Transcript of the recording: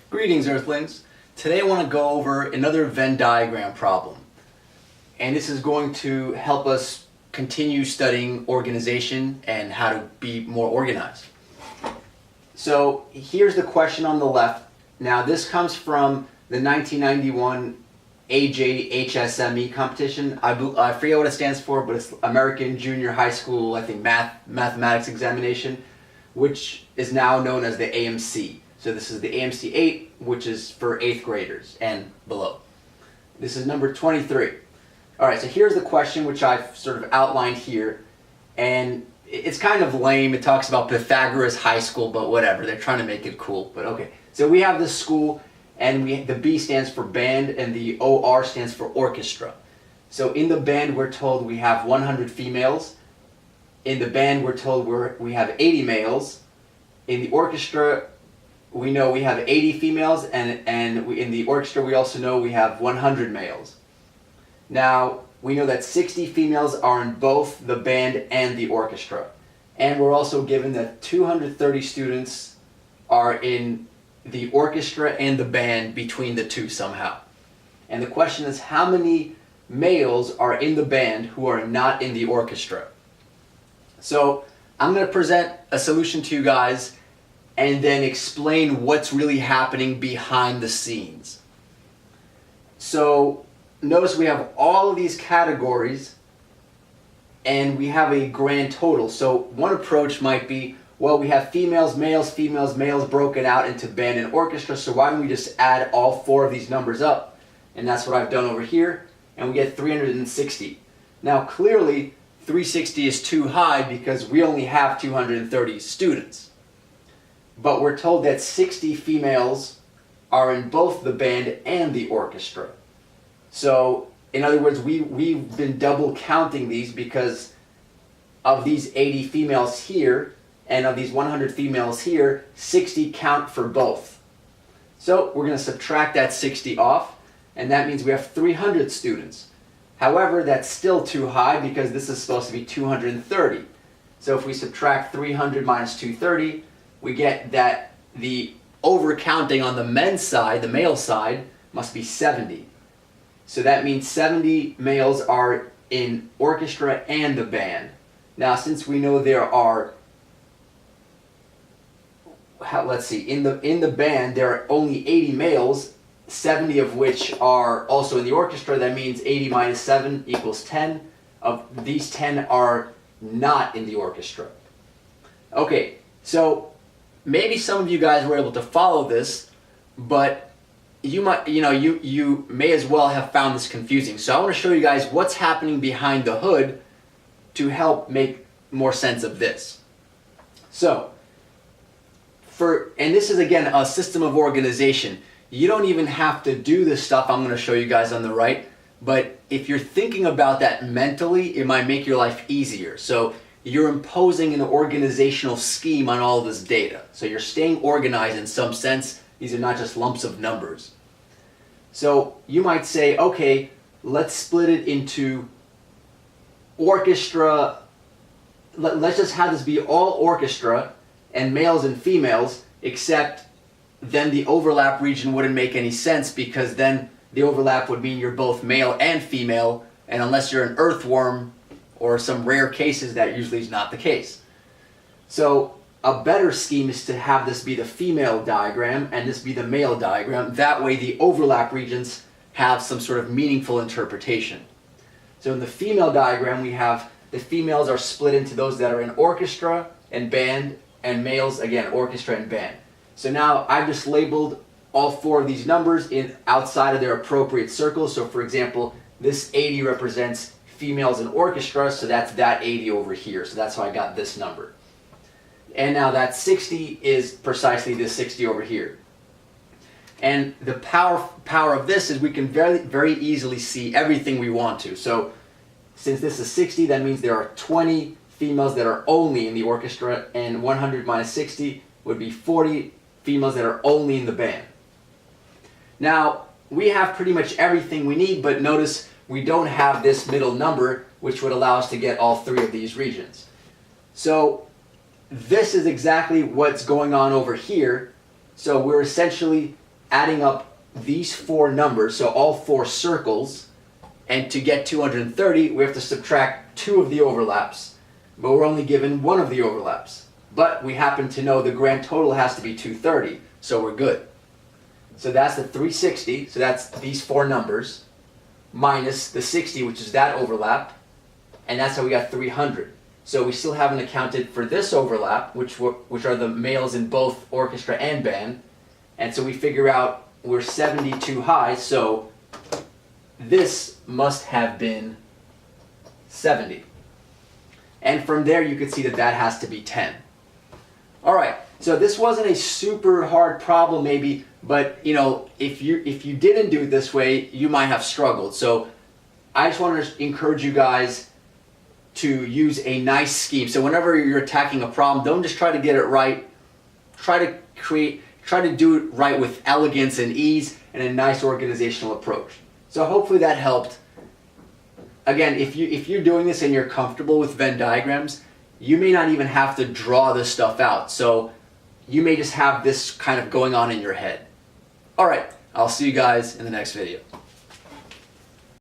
Greetings, Earthlings. Today I want to go over another Venn diagram problem. And this is going to help us continue studying organization and how to be more organized. So here's the question on the left. Now this comes from the 1991 AJHSME competition. I forget what it stands for, but it's American Junior High School, I think, mathematics examination, which is now known as the AMC. So this is the AMC 8, which is for 8th graders and below. This is number 23. All right, so here's the question, which I've sort of outlined here. And it's kind of lame. It talks about Pythagoras High School, but whatever. They're trying to make it cool, but okay. So we have this school, and the B stands for band, and the OR stands for orchestra. So in the band, we're told we have 100 females. In the band, we're told we have 80 males. In the orchestra, we know we have 80 females, and in the orchestra we also know we have 100 males. Now, we know that 60 females are in both the band and the orchestra. And we're also given that 230 students are in the orchestra and the band between the two somehow. And the question is, how many males are in the band who are not in the orchestra? So, I'm going to present a solution to you guys and then explain what's really happening behind the scenes. So notice we have all of these categories and we have a grand total. So one approach might be, well, we have females, males broken out into band and orchestra, so why don't we just add all four of these numbers up? And that's what I've done over here, and we get 360. Now clearly 360 is too high because we only have 230 students. But we're told that 60 females are in both the band and the orchestra. So, in other words, we've been double counting these because of these 80 females here and of these 100 females here, 60 count for both. So, we're going to subtract that 60 off, and that means we have 300 students. However, that's still too high because this is supposed to be 230. So, if we subtract 300 minus 230, we get that the overcounting on the men's side, the male side, must be 70. So that means 70 males are in orchestra and the band. Now, since we know there are, let's see, in the band there are only 80 males, 70 of which are also in the orchestra. That means 80 minus 7 equals 10. Of these 10 are not in the orchestra. Okay, so maybe some of you guys were able to follow this, but you may as well have found this confusing. So I want to show you guys what's happening behind the hood to help make more sense of this. So, and this is again a system of organization. You don't even have to do this stuff I'm going to show you guys on the right, but if you're thinking about that mentally, it might make your life easier. So you're imposing an organizational scheme on all this data. So you're staying organized in some sense. These are not just lumps of numbers. So you might say, okay, let's split it into orchestra. Let's just have this be all orchestra and males and females, except then the overlap region wouldn't make any sense because then the overlap would mean you're both male and female, and unless you're an earthworm, or some rare cases, that usually is not the case. So a better scheme is to have this be the female diagram and this be the male diagram. That way the overlap regions have some sort of meaningful interpretation. So in the female diagram, we have the females are split into those that are in orchestra and band, and males, again, orchestra and band. So now I've just labeled all four of these numbers outside of their appropriate circles. So for example, this 80 represents females in orchestra, so that's that 80 over here. So that's how I got this number. And now that 60 is precisely this 60 over here. And the power of this is we can very easily see everything we want to. So since this is 60, that means there are 20 females that are only in the orchestra, and 100 minus 60 would be 40 females that are only in the band. Now, we have pretty much everything we need, but notice we don't have this middle number, which would allow us to get all three of these regions. So this is exactly what's going on over here. So we're essentially adding up these four numbers, so all four circles, and to get 230, we have to subtract 2 of the overlaps, but we're only given 1 of the overlaps. But we happen to know the grand total has to be 230, so we're good. So that's the 360, so that's these four numbers, minus the 60, which is that overlap, and that's how we got 300. So we still haven't accounted for this overlap, which are the males in both orchestra and band, and so we figure out we're 70 too high, so this must have been 70. And from there you can see that that has to be 10. Alright, so this wasn't a super hard problem maybe, but you know, if you didn't do it this way, you might have struggled. So I just want to encourage you guys to use a nice scheme. So whenever you're attacking a problem, don't just try to get it right. Try to do it right with elegance and ease and a nice organizational approach. So hopefully that helped. Again, if you're doing this and you're comfortable with Venn diagrams, you may not even have to draw this stuff out. So you may just have this kind of going on in your head. Alright, I'll see you guys in the next video.